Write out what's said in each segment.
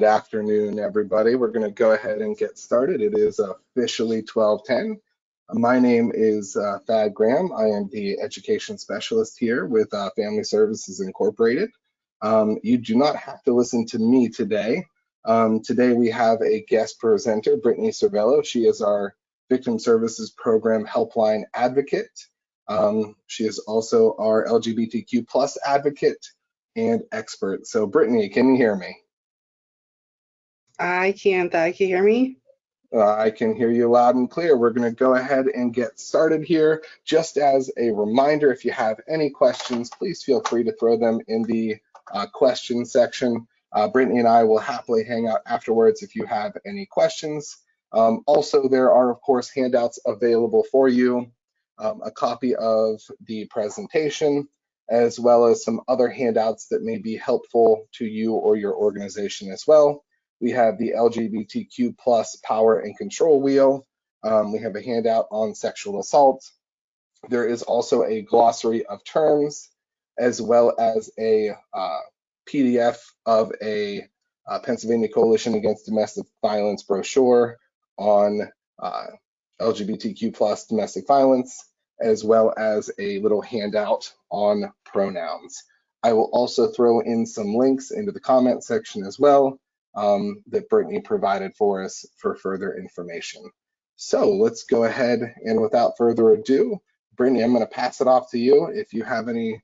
afternoon, everybody. We're going to go ahead and get started. It is officially 12:10. My name is Thad Graham. I am the education specialist here with Family Services Incorporated. You do not have to listen to me today. Today we have a guest presenter, Brittny Servello. She is our Victim Services Program Helpline Advocate. She is also our LGBTQ plus advocate and expert. So Brittny, can you hear me? I can. Can you hear me? I can hear you loud and clear. We're going to go ahead and get started here. Just as a reminder, if you have any questions, please feel free to throw them in the question section. Brittny and I will happily hang out afterwards if you have any questions. Also, there are, of course, handouts available for you, a copy of the presentation, as well as some other handouts that may be helpful to you or your organization as well. We have the LGBTQ plus power and control wheel. We have a handout on sexual assault. There is also a glossary of terms, as well as a PDF of a Pennsylvania Coalition Against Domestic Violence brochure on LGBTQ plus domestic violence, as well as a little handout on pronouns. I will also throw in some links into the comment section as well that Brittny provided for us for further information. So let's go ahead and without further ado, Brittny, I'm going to pass it off to you. If you have any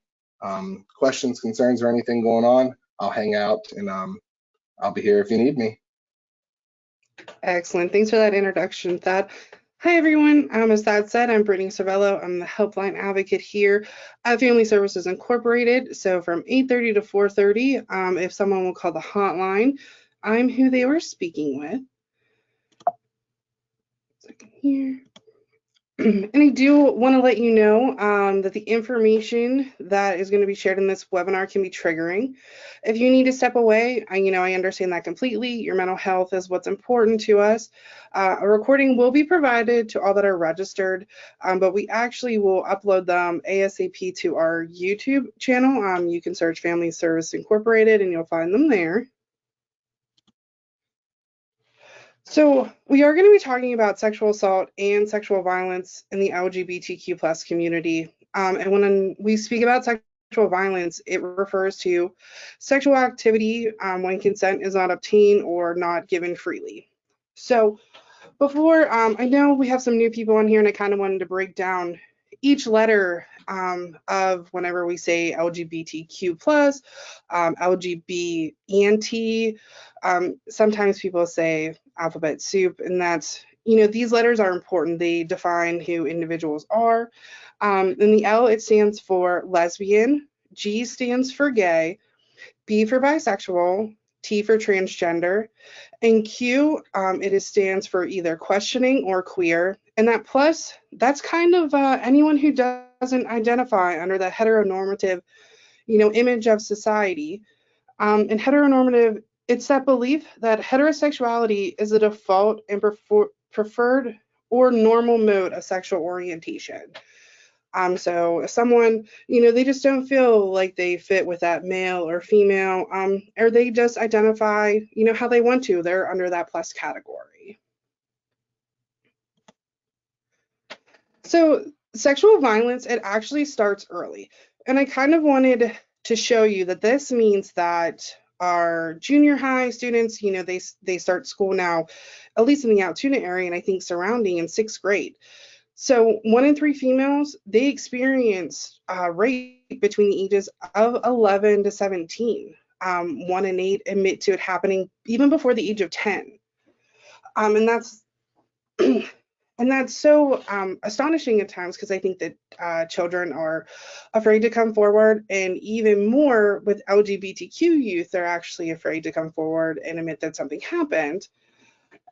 questions, concerns, or anything going on, I'll hang out and I'll be here if you need me. Excellent. Thanks for that introduction, Thad. Hi, everyone. As Thad said, I'm Brittny Servello. I'm the helpline advocate here at Family Services Incorporated. So from 8:30 to 4:30, if someone will call the hotline, I'm who they were speaking with. Second here. And I do want to let you know that the information that is going to be shared in this webinar can be triggering. If you need to step away, I understand that completely. Your mental health is what's important to us. A recording will be provided to all that are registered, but we actually will upload them ASAP to our YouTube channel. You can search Family Service Incorporated and you'll find them there. So we are going to be talking about sexual assault and sexual violence in the LGBTQ plus community. And when we speak about sexual violence, it refers to sexual activity when consent is not obtained or not given freely. So before, I know we have some new people on here, and I kind of wanted to break down each letter of whenever we say LGBTQ plus, LGB anti. Sometimes people say alphabet soup, and that's, these letters are important. They define who individuals are. And the L, it stands for lesbian, G stands for gay, B for bisexual, T for transgender, and Q, it stands for either questioning or queer. And that plus, that's kind of anyone who doesn't identify under the heteronormative, image of society. And heteronormative, it's that belief that heterosexuality is the default and preferred or normal mode of sexual orientation. So if someone, they just don't feel like they fit with that male or female, or they just identify, how they want to, they're under that plus category. So sexual violence, it actually starts early. And I kind of wanted to show you that this means that our junior high students, they start school now, at least in the Altoona area, and I think surrounding in 6th grade. So 1 in 3 females, they experience rape between the ages of 11 to 17. 1 in 8 admit to it happening even before the age of 10. And that's so astonishing at times, because I think that children are afraid to come forward, and even more with LGBTQ youth, they're actually afraid to come forward and admit that something happened.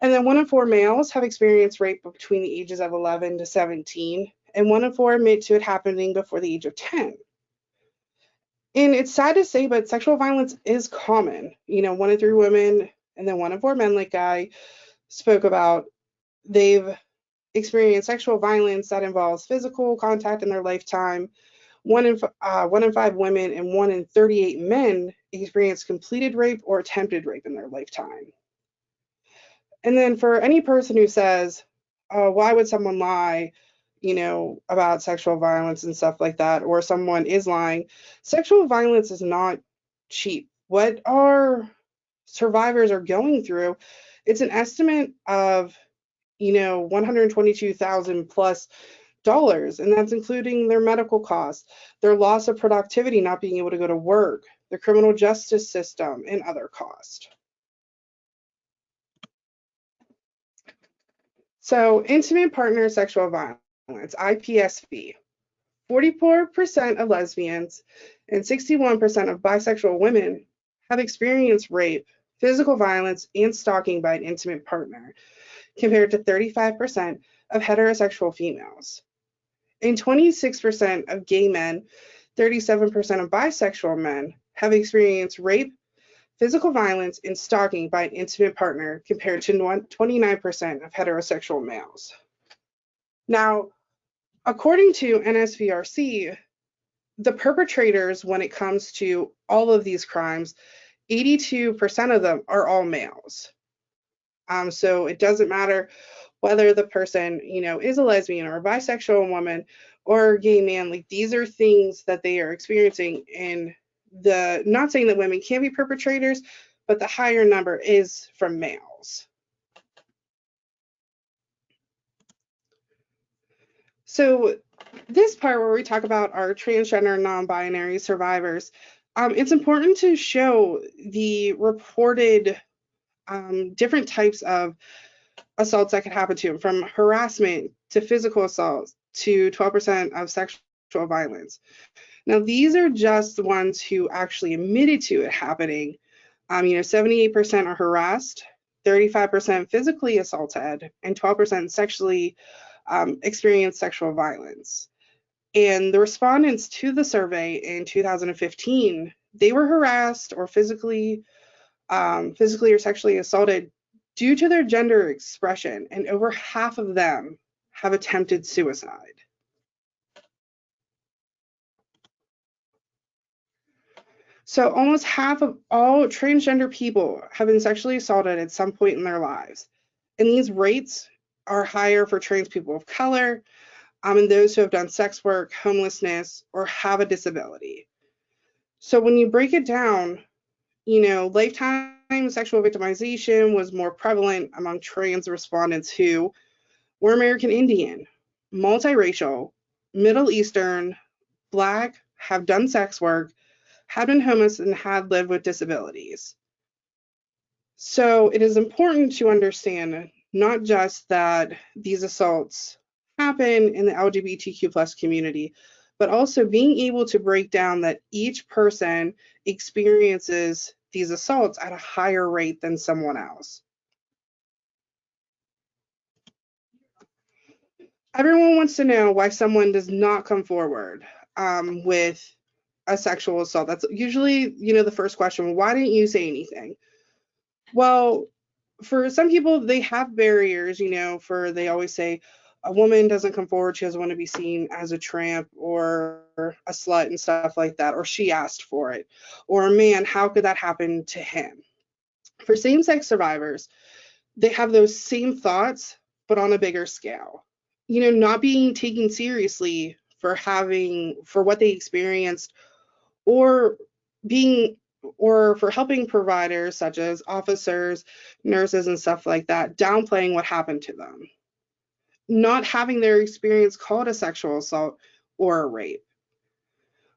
And then 1 in 4 males have experienced rape between the ages of 11 to 17, and 1 in 4 admit to it happening before the age of 10. And it's sad to say, but sexual violence is common. 1 in 3 women, and then 1 in 4 men, like I spoke about, they've experienced sexual violence that involves physical contact in their lifetime. 1 in 5 women and 1 in 38 men experienced completed rape or attempted rape in their lifetime. And then for any person who says, why would someone lie, about sexual violence and stuff like that, or someone is lying, sexual violence is not cheap. What our survivors are going through, it's an estimate of, $122,000 plus, and that's including their medical costs, their loss of productivity, not being able to go to work, the criminal justice system, and other costs. So, intimate partner sexual violence, IPSV. 44% of lesbians and 61% of bisexual women have experienced rape, physical violence, and stalking by an intimate partner, compared to 35% of heterosexual females. And 26% of gay men, 37% of bisexual men have experienced rape, physical violence, and stalking by an intimate partner, compared to 29% of heterosexual males. Now, according to NSVRC, the perpetrators, when it comes to all of these crimes, 82% of them are all males. So it doesn't matter whether the person, is a lesbian or a bisexual woman or a gay man. Like, these are things that they are experiencing. And not saying that women can't be perpetrators, but the higher number is from males. So this part where we talk about our transgender non-binary survivors, it's important to show the reported different types of assaults that could happen to them, from harassment to physical assault to 12% of sexual violence. Now, these are just the ones who actually admitted to it happening. 78% are harassed, 35% physically assaulted, and 12% sexually experienced sexual violence. And the respondents to the survey in 2015, they were harassed or physically or sexually assaulted due to their gender expression, and over half of them have attempted suicide. So almost half of all transgender people have been sexually assaulted at some point in their lives. And these rates are higher for trans people of color, and those who have done sex work, homelessness, or have a disability. So when you break it down, lifetime sexual victimization was more prevalent among trans respondents who were American Indian, multiracial, Middle Eastern, Black, have done sex work, had been homeless, and had lived with disabilities. So it is important to understand not just that these assaults happen in the LGBTQ plus community, but also being able to break down that each person experiences these assaults at a higher rate than someone else. Everyone wants to know why someone does not come forward with a sexual assault. That's usually, the first question. Why didn't you say anything? Well, for some people, they have barriers, they always say a woman doesn't come forward, she doesn't want to be seen as a tramp or a slut and stuff like that, or she asked for it, or a man, how could that happen to him? For same-sex survivors, they have those same thoughts, but on a bigger scale. Not being taken seriously for what they experienced, or for helping providers such as officers, nurses, and stuff like that, downplaying what happened to them. Not having their experience called a sexual assault or a rape,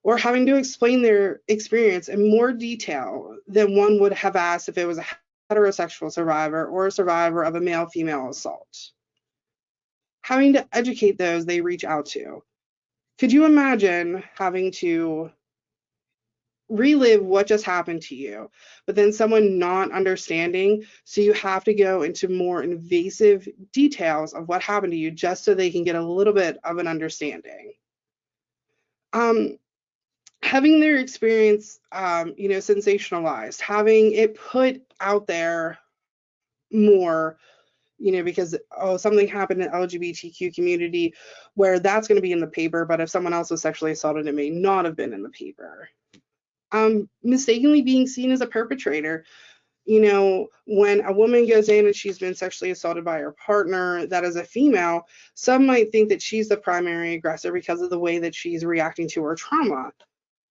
or having to explain their experience in more detail than one would have asked if it was a heterosexual survivor or a survivor of a male-female assault. Having to educate those they reach out to. Could you imagine having to relive what just happened to you, but then someone not understanding, so you have to go into more invasive details of what happened to you just so they can get a little bit of an understanding. Having their experience, sensationalized, having it put out there more, because, something happened in the LGBTQ community where that's going to be in the paper, but if someone else was sexually assaulted, it may not have been in the paper. mistakenly being seen as a perpetrator. You know, when a woman goes in and she's been sexually assaulted by her partner that is a female, some might think that she's the primary aggressor because of the way that she's reacting to her trauma.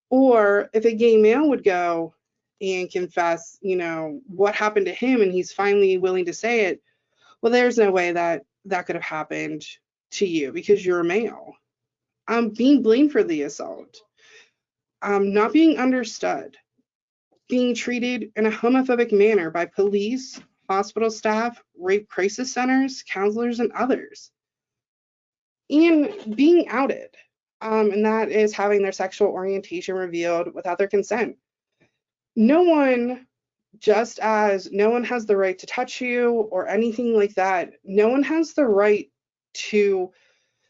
Or if a gay male would go and confess, you know, what happened to him and he's finally willing to say it, well, there's no way that that could have happened to you because you're a male. Being blamed for the assault, not being understood, being treated in a homophobic manner by police, hospital staff, rape crisis centers, counselors, and others, and being outed. And that is having their sexual orientation revealed without their consent. No one, just as no one has the right to touch you or anything like that, no one has the right to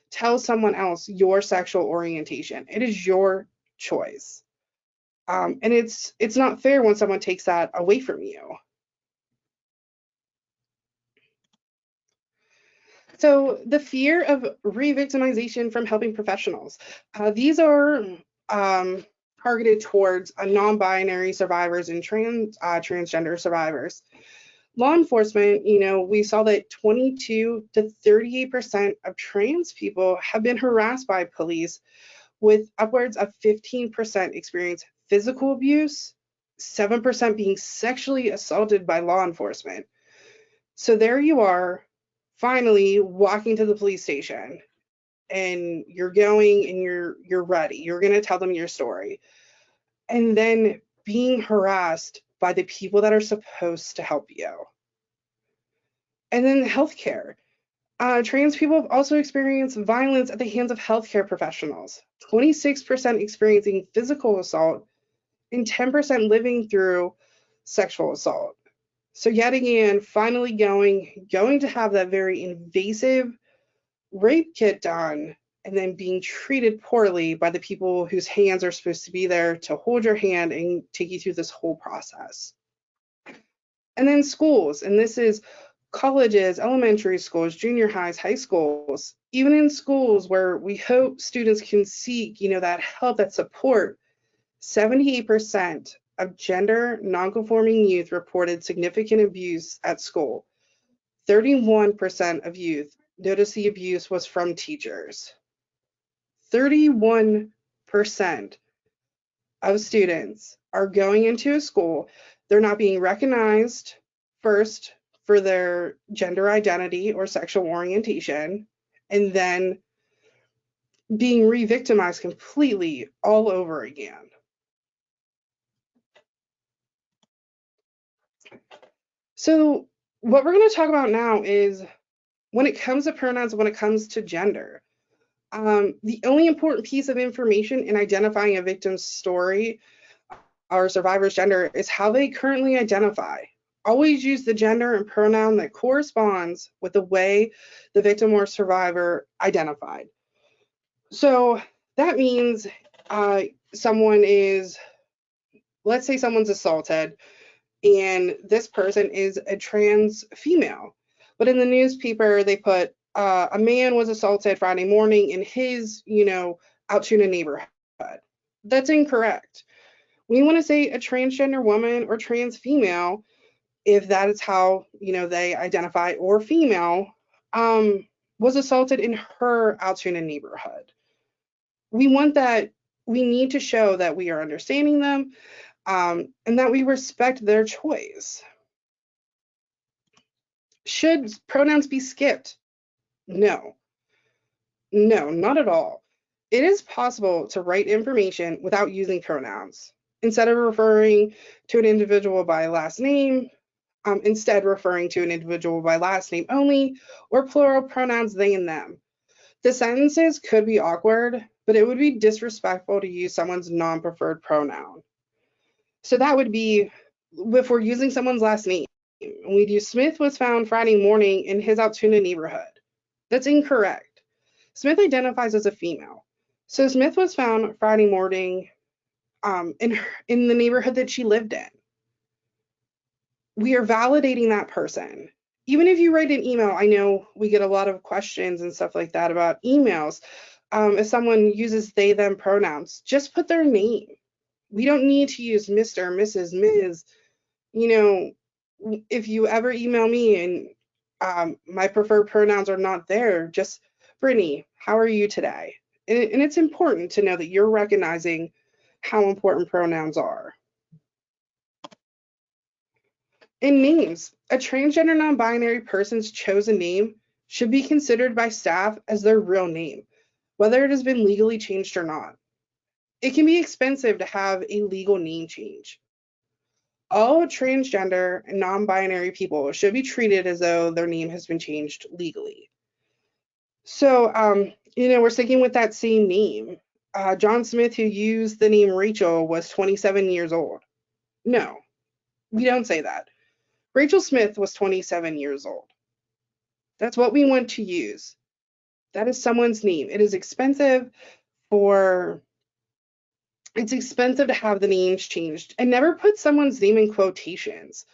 tell someone else your sexual orientation. It is your choice. And it's not fair when someone takes that away from you. So the fear of re-victimization from helping professionals. These are targeted towards non-binary survivors and transgender survivors. Law enforcement, you know, we saw that 22 to 38% of trans people have been harassed by police, with upwards of 15% experience physical abuse, 7% being sexually assaulted by law enforcement. So there you are, finally walking to the police station, and you're going and you're ready. You're going to tell them your story. And then being harassed by the people that are supposed to help you. And then healthcare. Trans people have also experienced violence at the hands of healthcare professionals. 26% experiencing physical assault and 10% living through sexual assault. So yet again, finally going to have that very invasive rape kit done and then being treated poorly by the people whose hands are supposed to be there to hold your hand and take you through this whole process. And then schools, and this is colleges, elementary schools, junior highs, high schools, even in schools where we hope students can seek, you know, that help, that support. 78% of gender nonconforming youth reported significant abuse at school. 31% of youth noticed the abuse was from teachers. 31% of students are going into a school, they're not being recognized first for their gender identity or sexual orientation, and then being re-victimized completely all over again. So what we're going to talk about now is when it comes to pronouns, when it comes to gender. The only important piece of information in identifying a victim's story or survivor's gender is how they currently identify. Always use the gender and pronoun that corresponds with the way the victim or survivor identified. So that means someone is, let's say someone's assaulted, and this person is a trans female. But in the newspaper, they put a man was assaulted Friday morning in his, you know, Altoona neighborhood. That's incorrect. We want to say a transgender woman or trans female, if that is how, you know, they identify, or female, was assaulted in her Altoona neighborhood. We want that, we need to show that we are understanding them, and that we respect their choice. Should pronouns be skipped? No. No, not at all. It is possible to write information without using pronouns. Instead of referring to an individual by last name, instead referring to an individual by last name only, or plural pronouns they and them. The sentences could be awkward, but it would be disrespectful to use someone's non-preferred pronoun. So that would be if we're using someone's last name. We do Smith was found Friday morning in his Altoona neighborhood. That's incorrect. Smith identifies as a female. So Smith was found Friday morning in the neighborhood that she lived in. We are validating that person. Even if you write an email, I know we get a lot of questions and stuff like that about emails. If someone uses they, them pronouns, just put their name. We don't need to use Mr., Mrs., Ms. You know, if you ever email me and my preferred pronouns are not there, just Brittny, how are you today? And it's important to know that you're recognizing how important pronouns are. In names, a transgender non-binary person's chosen name should be considered by staff as their real name, whether it has been legally changed or not. It can be expensive to have a legal name change. All transgender and non-binary people should be treated as though their name has been changed legally. So, you know, we're sticking with that same name. John Smith, who used the name Rachel, was 27 years old. No, we don't say that. Rachel Smith was 27 years old. That's what we want to use. That is someone's name. It is expensive to have the names changed, and never put someone's name in quotations.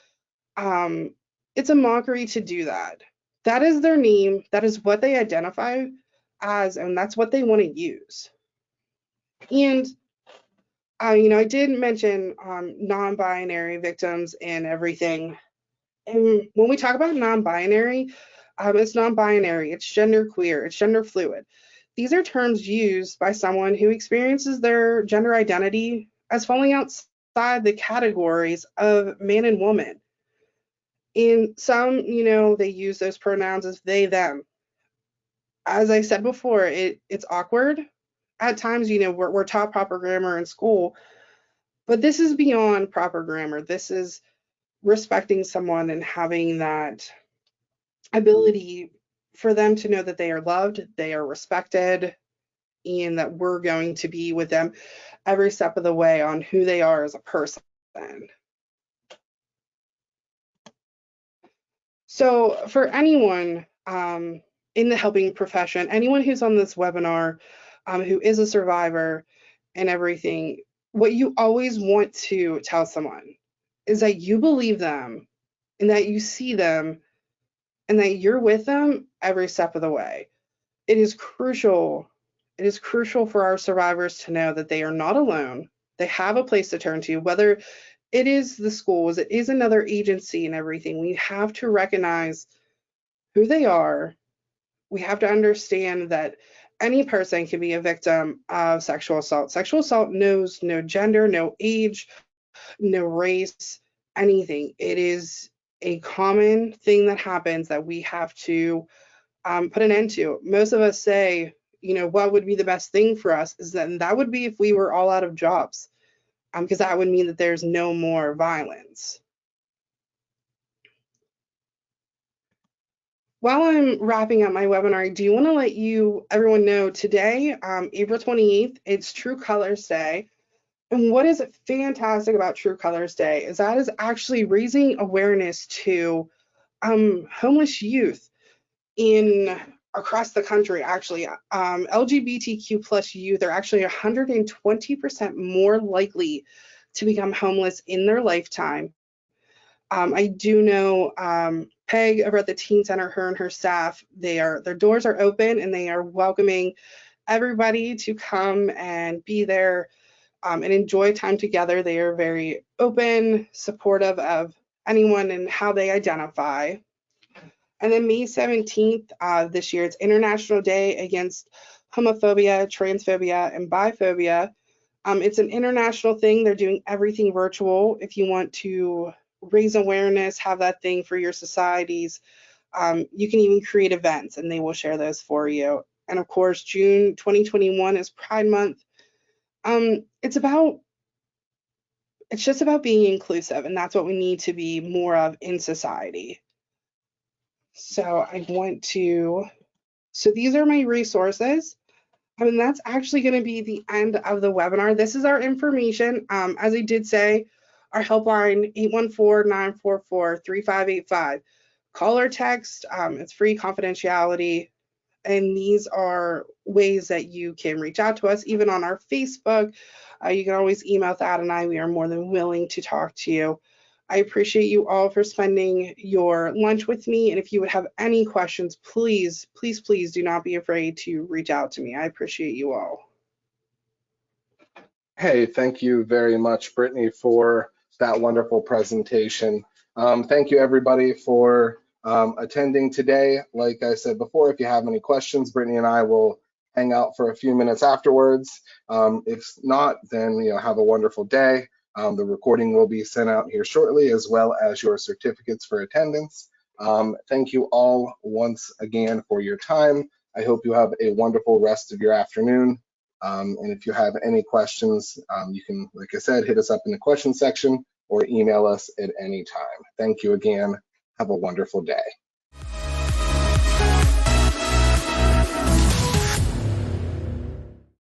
It's a mockery to do that. That is their name. That is what they identify as, and that's what they want to use. And you know, I did mention non-binary victims and everything. And when we talk about non-binary, it's non-binary, it's genderqueer, it's gender fluid. These are terms used by someone who experiences their gender identity as falling outside the categories of man and woman. And some, you know, they use those pronouns as they, them. As I said before, it's awkward. At times, you know, we're taught proper grammar in school, but this is beyond proper grammar. This is respecting someone and having that ability for them to know that they are loved, they are respected, and that we're going to be with them every step of the way on who they are as a person. So for anyone in the helping profession, anyone who's on this webinar who is a survivor and everything, what you always want to tell someone is that you believe them and that you see them and that you're with them every step of the way. It is crucial. It is crucial for our survivors to know that they are not alone. They have a place to turn to, whether it is the schools, it is another agency and everything. We have to recognize who they are. We have to understand that any person can be a victim of sexual assault. Sexual assault knows no gender, no age, no race, anything. It is a common thing that happens that we have to put an end to. Most of us say, you know, what would be the best thing for us is that would be if we were all out of jobs, because that would mean that there's no more violence. While I'm wrapping up my webinar, I do want to let everyone know today, April 28th, it's True Colors Day. And what is fantastic about True Colors Day is that is actually raising awareness to homeless youth across the country. Actually, LGBTQ plus youth are actually 120% more likely to become homeless in their lifetime. I do know Peg over at the Teen Center, her and her staff, their doors are open and they are welcoming everybody to come and be there and enjoy time together. They are very open, supportive of anyone and how they identify. And then May 17th this year, it's International Day Against Homophobia, Transphobia, and Biphobia. It's an international thing. They're doing everything virtual. If you want to raise awareness, have that thing for your societies, you can even create events and they will share those for you. And of course, June 2021 is Pride Month. It's just about being inclusive, and that's what we need to be more of in society. So these are my resources. That's actually going to be the end of the webinar. This is our information. As I did say, our helpline, 814-944-3585. Call or text, it's free confidentiality. And these are ways that you can reach out to us, even on our Facebook. You can always email Thad and I. We are more than willing to talk to you. I appreciate you all for spending your lunch with me. And if you would have any questions, please, please, please do not be afraid to reach out to me. I appreciate you all. Hey, thank you very much, Brittny, for that wonderful presentation. Thank you, everybody, for attending today. Like I said before, if you have any questions, Brittny and I will hang out for a few minutes afterwards. If not, then have a wonderful day. The recording will be sent out here shortly, as well as your certificates for attendance. Thank you all once again for your time. I hope you have a wonderful rest of your afternoon. And if you have any questions, you can, like I said, hit us up in the question section or email us at any time. Thank you again. Have a wonderful day.